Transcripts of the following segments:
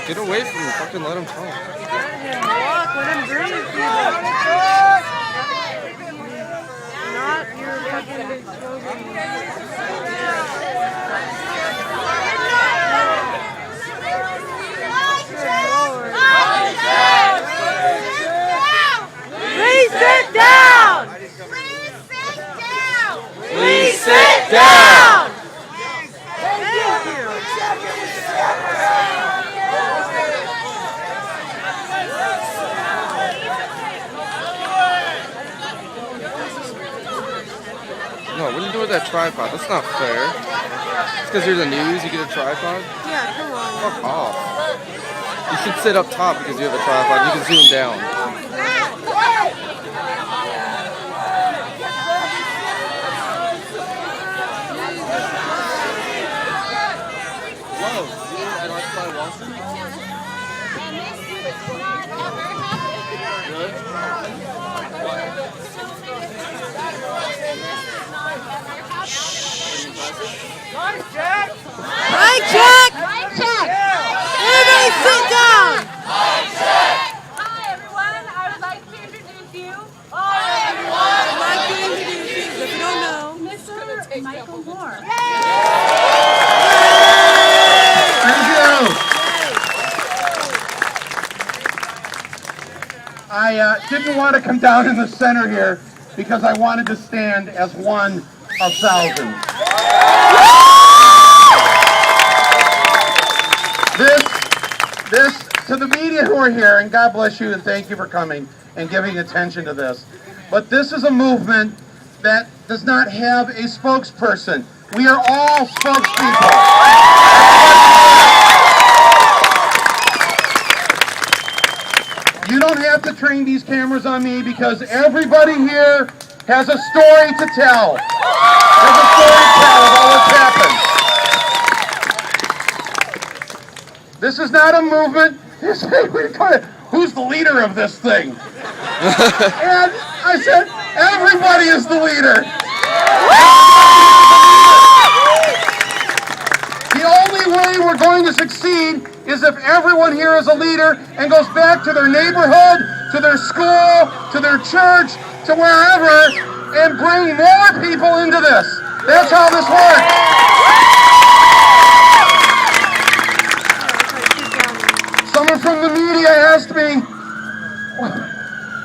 Get away from him. Fucking let him talk. Walk, let him breathe, people. Not your fucking slogan. Please sit down! Please sit down! Thank you. No, what are you doing with that tripod? That's not fair. It's because you're the news, you get a tripod? Yeah, come on. Fuck off. You should sit up top because you have a tripod. You can zoom down. Whoa, you like to play Wall Street? Really? Mic check! Everybody sit down! Hi everyone, I would like to introduce you. I'd like to introduce you, if you don't know. Mr. Michael Moore. Thank you. I didn't want to come down in the center here because I wanted to stand as one of thousands. This, to the media who are here, and God bless you and thank you for coming and giving attention to this. But this is a movement that does not have a spokesperson. We are all spokespeople. You don't have to train these cameras on me because everybody here has a story to tell. Has a story to tell of all that's happened. This is not a movement. Who's the leader of this thing? And I said, everybody is the leader. The only way we're going to succeed is if everyone here is a leader and goes back to their neighborhood, to their school, to their church, to wherever, and bring more people into this. That's how this works. Someone from the media asked me,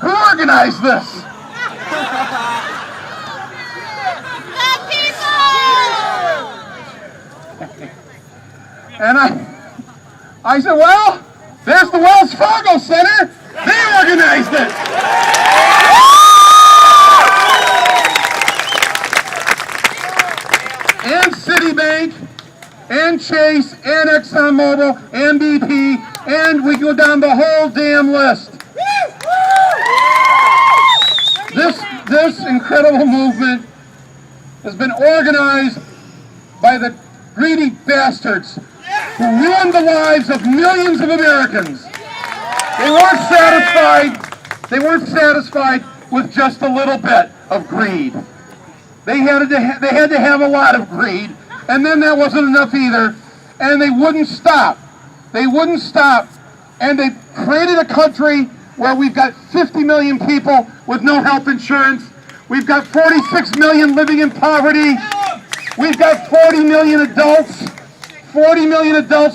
who organized this? And I said, well, there's the Wells Fargo Center. They organized it. And Citibank, and Chase, and ExxonMobil, and BP, and we go down the whole damn list. This incredible movement has been organized by the greedy bastards who ruined the lives of millions of Americans. They weren't satisfied with just a little bit of greed. They had to have a lot of greed, and then that wasn't enough either, and they wouldn't stop. They wouldn't stop, and they created a country where we've got 50 million people with no health insurance. We've got 46 million living in poverty. We've got 40 million adults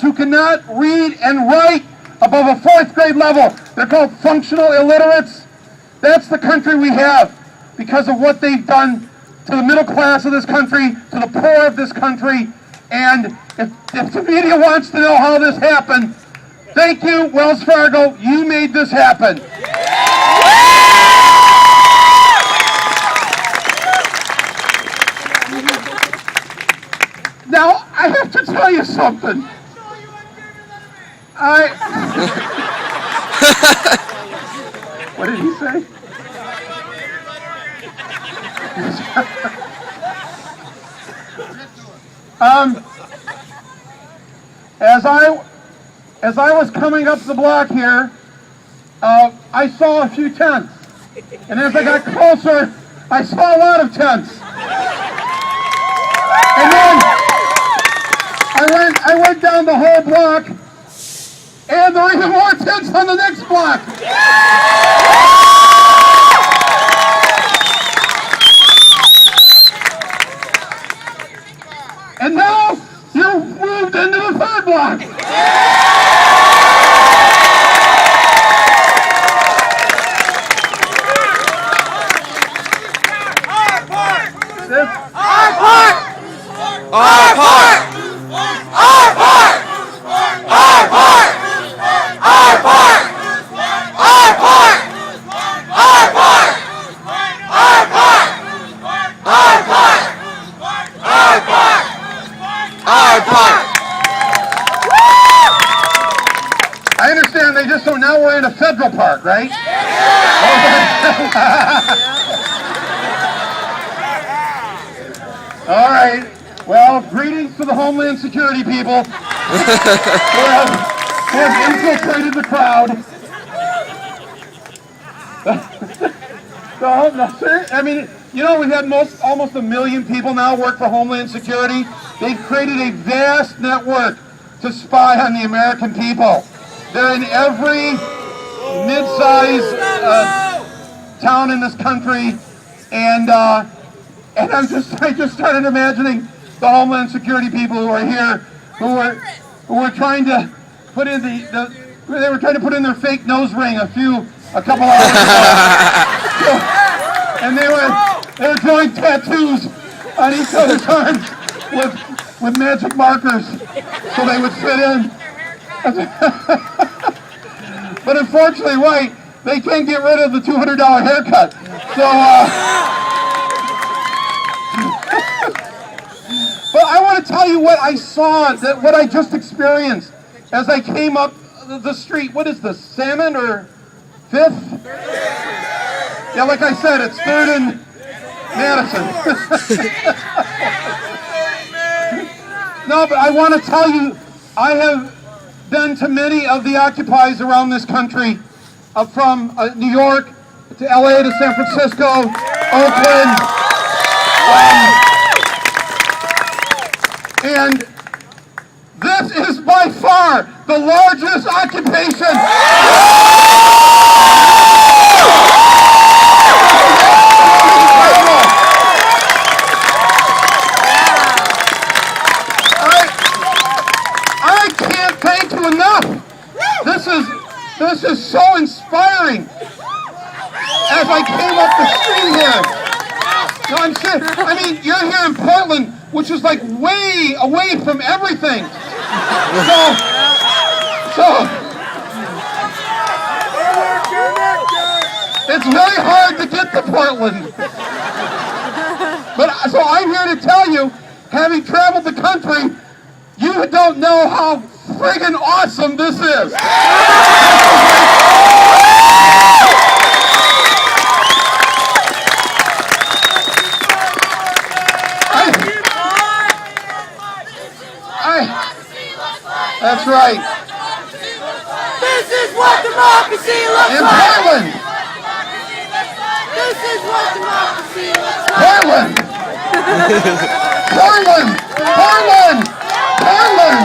who cannot read and write above a 4th grade level. They're called functional illiterates. That's the country we have because of what they've done to the middle class of this country, to the poor of this country. And if the media wants to know how this happened, thank you, Wells Fargo. You made this happen. Now, I have to tell you something. What did he say? As I was coming up the block here, I saw a few tents. And as I got closer, I saw a lot of tents. And then I went down the whole block, And there are even more tents on the next block. And now you've moved into the third block. Our part! Our part! Our part! Our part! Our part! Our part! Our part! Our part! Our part! Our part! I understand they just, so now we're in a federal park, right? All right. Well, greetings to the Homeland Security people who have infiltrated the crowd. I mean, you know, we've had almost 1 million people now work for Homeland Security. They've created a vast network to spy on the American people. They're in every mid-sized town in this country, and I just started imagining the Homeland Security people who are here, who were trying to put in they were trying to put in their fake nose ring a couple hours ago. And they were drawing tattoos on each other's arms with magic markers so they would fit in. But unfortunately, right, they can't get rid of the $200 haircut. So but I want to tell you what I saw, what I just experienced as I came up the street. What is this, Salmon or 5th? Yeah, like I said, it's 3rd and Madison. No, but I want to tell you, I have been to many of the occupies around this country, from New York to LA to San Francisco, Oakland. And this is by far the largest occupation. I can't thank you enough. This is so inspiring. As I came up the street here. No, I'm serious. I mean, you're here in Portland, which is like way away from everything. So it's very hard to get to Portland. But so I'm here to tell you, having traveled the country, you don't know how friggin' awesome this is. That's right. This is what democracy looks In like. Portland. This is what democracy looks like. Portland. Portland. Portland. Portland.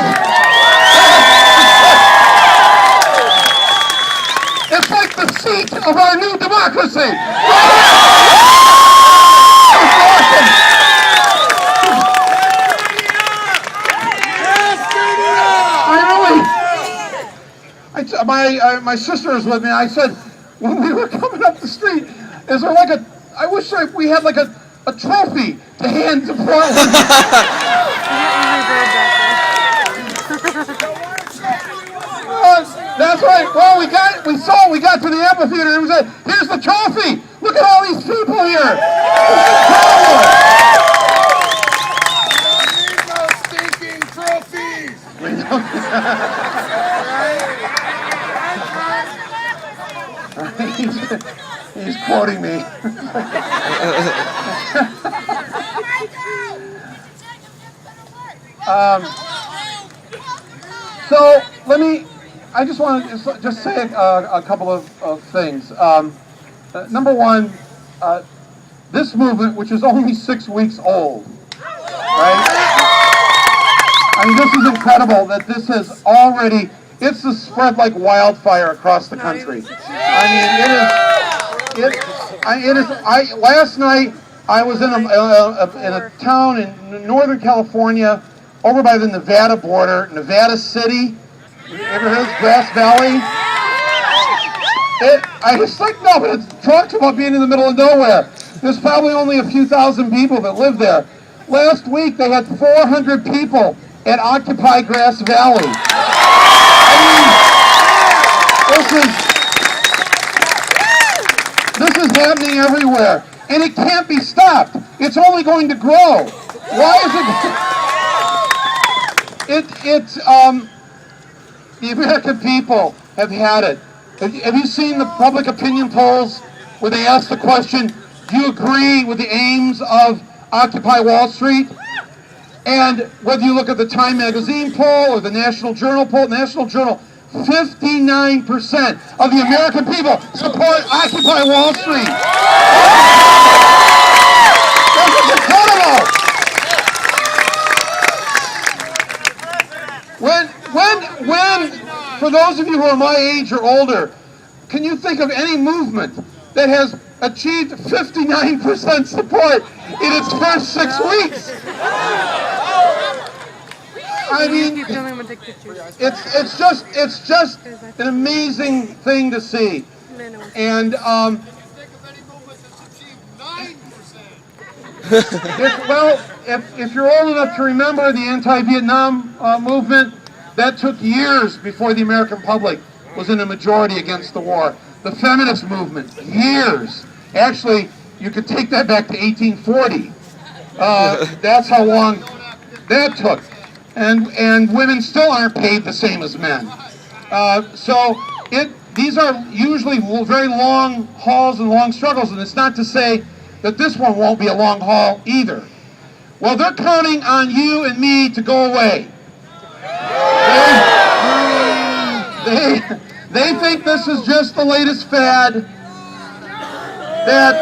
It's like the seat of our new democracy. It's awesome. My sister was with me. I said, when we were coming up the street, is there like I wish we had like a trophy to hand to Portland. That's right. Well, we got to the amphitheater and we said, here's the trophy. Look at all these people here. We need those stinking trophies. He's quoting me. So I just want to just say a couple of things. Number one, this movement, which is only 6 weeks old, right? I mean, this is incredible that this has already, It's spread like wildfire across the country. I mean, it is. Last night I was in a town in Northern California, over by the Nevada border, Nevada City. You ever heard of Grass Valley? I was like, no, but it talks about being in the middle of nowhere. There's probably only a few thousand people that live there. Last week they had 400 people at Occupy Grass Valley. I mean, this is happening everywhere, and it can't be stopped. It's only going to grow. Why is it? The American people have had it. Have you seen the public opinion polls where they ask the question, do you agree with the aims of Occupy Wall Street? And whether you look at the Time Magazine poll or the National Journal poll, 59% of the American people support Occupy Wall Street. This is incredible. When, for those of you who are my age or older, can you think of any movement that has achieved 59% support in its first 6 weeks? I mean, it's just an amazing thing to see. And if you're old enough to remember the anti-Vietnam movement, that took years before the American public was in a majority against the war. The feminist movement, years. Actually, you could take that back to 1840. That's how long that took. And women still aren't paid the same as men. These are usually very long hauls and long struggles, and it's not to say that this one won't be a long haul either. Well, they're counting on you and me to go away. They think this is just the latest fad, that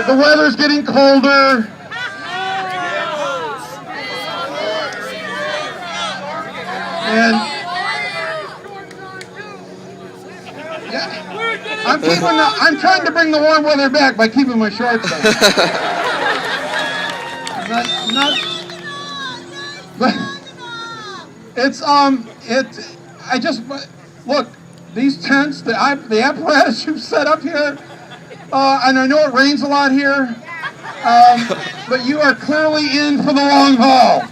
the weather's getting colder. And I'm trying to bring the warm weather back by keeping my shorts on. Look, these tents, the apparatus you've set up here, and I know it rains a lot here, but you are clearly in for the long haul.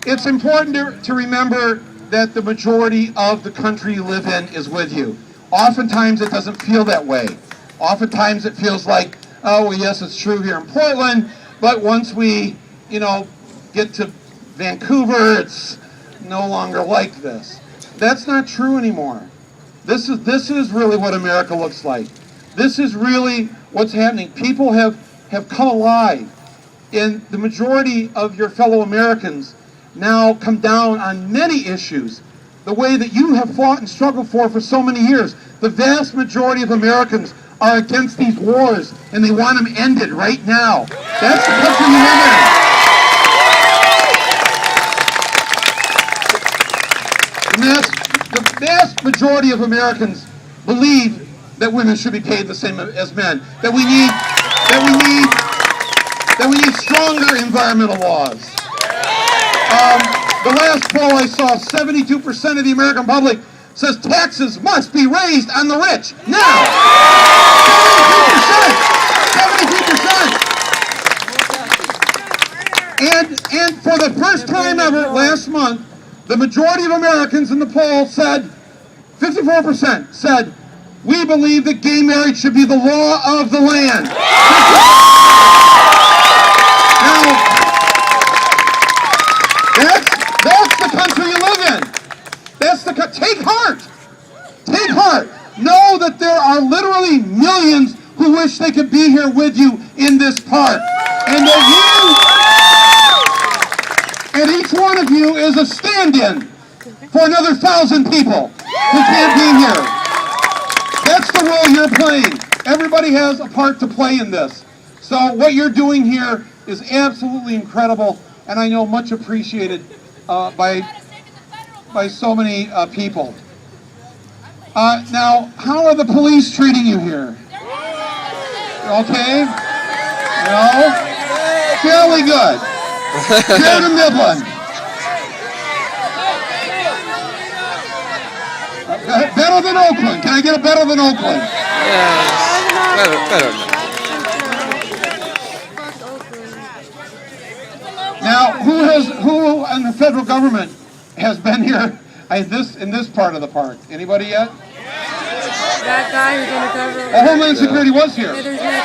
It's important to remember that the majority of the country you live in is with you. Oftentimes it doesn't feel that way. Oftentimes it feels like, oh, well, yes, it's true here in Portland, but once we, get to Vancouver, it's no longer like this. That's not true anymore. This is really what America looks like. This is really what's happening. People have come alive, and the majority of your fellow Americans now come down on many issues, the way that you have fought and struggled for so many years. The vast majority of Americans are against these wars, and they want them ended right now. That's the country you live in. The vast majority of Americans believe that women should be paid the same as men. That we need stronger environmental laws. The last poll I saw, 72% of the American public says taxes must be raised on the rich now. 72%. And for the first time ever last month, the majority of Americans in the poll said, 54% said, we believe that gay marriage should be the law of the land. Now, that's the country you live in. Take heart. Take heart. Know that there are literally millions who wish they could be here with you in this park. And that you, and each one of you is a stand-in for another 1,000 people who can't be here. That's the role you're playing. Everybody has a part to play in this. So what you're doing here is absolutely incredible, and I know much appreciated by so many people. Now, how are the police treating you here? Okay? No? Fairly good. Fair to Midland. Better than Oakland. Can I get a better than Oakland? Yes. Better. Now, who in the federal government has been here in this part of the park? Anybody yet? That guy who's on the cover. Oh, Homeland Security was here. There's Nick.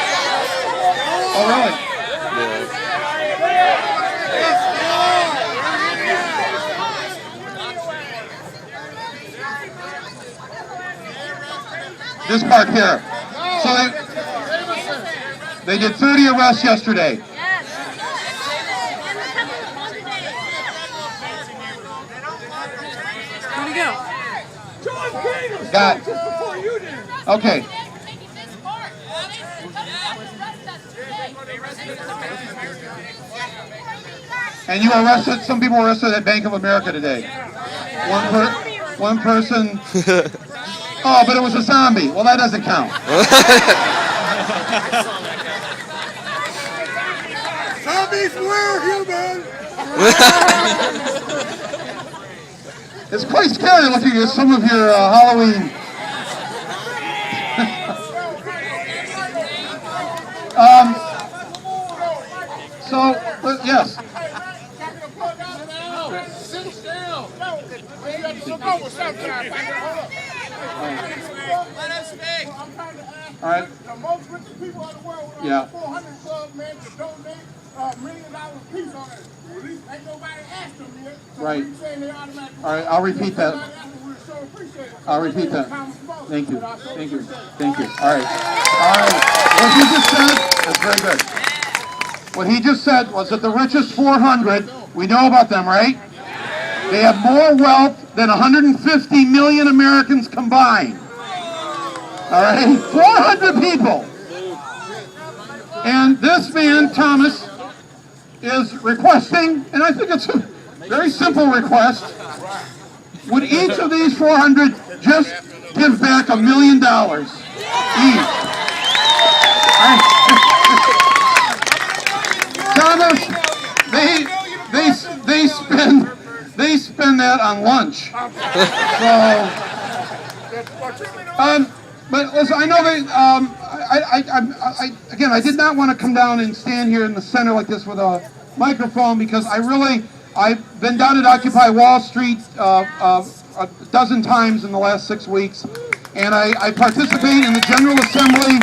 Oh, really? This park here. So they did 30 arrests yesterday. Where'd he go? Got it. Okay. And you arrested, some people arrested at Bank of America today. One person. Oh, but it was a zombie. Well, that doesn't count. Zombies were human. It's quite scary looking at some of your Halloween. Yes. All right. The most richest people in the world, Yeah. 400 club men to donate $1 million piece on it. At least ain't nobody asked them yet. So Right. we saying they automatically. All right, I'll repeat that. Nobody asked them, we sure appreciate it. I'll repeat that. Common vote, Thank you. but I sure Thank you. appreciate it. Thank you. All right. What he just said, that's very good. What he just said was that the richest 400, we know about them, right? They have more wealth than 150 million Americans combined. All right? 400 people. And this man, Thomas, is requesting, and I think it's a very simple request, would each of these 400 just give back $1 million each? Thomas, they spend that on lunch. But listen, I know they. Again, I did not want to come down and stand here in the center like this with a microphone because I've been down at Occupy Wall Street a dozen times in the last 6 weeks, and I participate in the General Assembly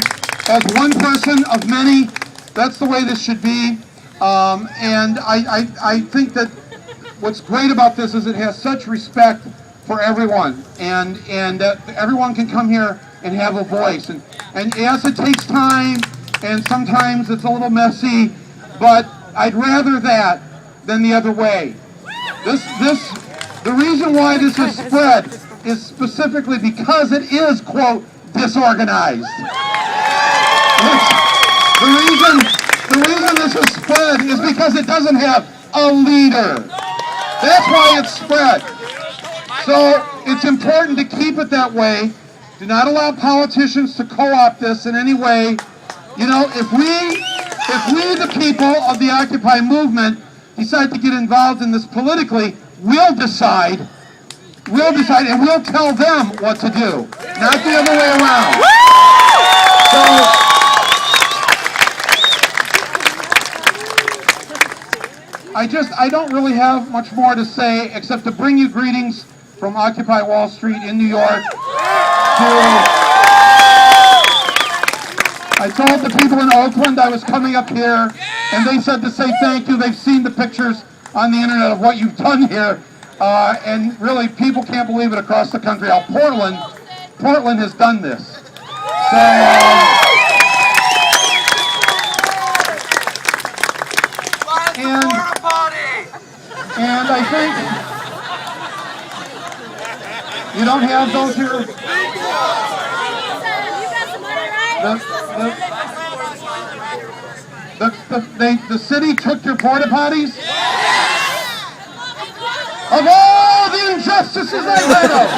as one person of many. That's the way this should be, and I think that what's great about this is it has such respect for everyone, and everyone can come here and have a voice. And yes, it takes time, and sometimes it's a little messy, but I'd rather that than the other way. The reason why this is spread is specifically because it is, quote, disorganized. The reason this is spread is because it doesn't have a leader. That's why it's spread. So it's important to keep it that way. Do not allow politicians to co-opt this in any way. You know, if we, the people of the Occupy movement, decide to get involved in this politically, we'll decide, and we'll tell them what to do, not the other way around. So, I don't really have much more to say except to bring you greetings from Occupy Wall Street in New York. I told the people in Oakland I was coming up here, and they said to say thank you. They've seen the pictures on the internet of what you've done here, and really people can't believe it across the country how Portland has done this. So, and I think you don't have those here. the city took your porta potties? Of all the injustices I read of.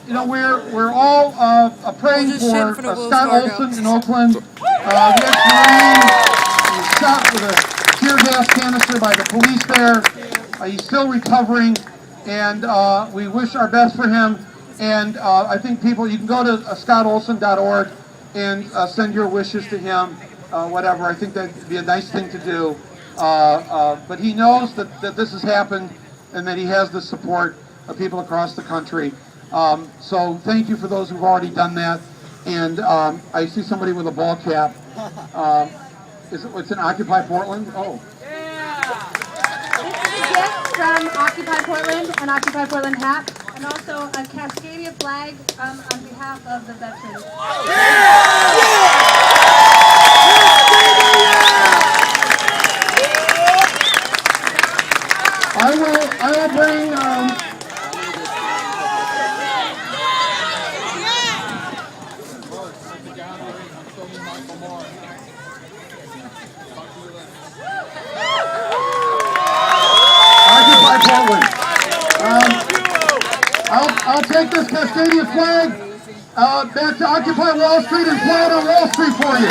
You know, we're all praying We'll just for shit for the Wells Scott Fargo. Olson in Oakland, the ex-Marine, he was shot with a tear gas canister by the police there. He's still recovering, and we wish our best for him. And I think people, you can go to scottolson.org and send your wishes to him, whatever. I think that'd be a nice thing to do. But he knows that this has happened and that he has the support of people across the country. So thank you for those who've already done that. And I see somebody with a ball cap. It's in Occupy Portland? Oh. This is a gift from Occupy Portland, an Occupy Portland hat, and also a Cascadia flag on behalf of the veterans. I will bring, Occupy Portland. I'll take this Cascadia flag back to Occupy Wall Street and fly it on Wall Street for you.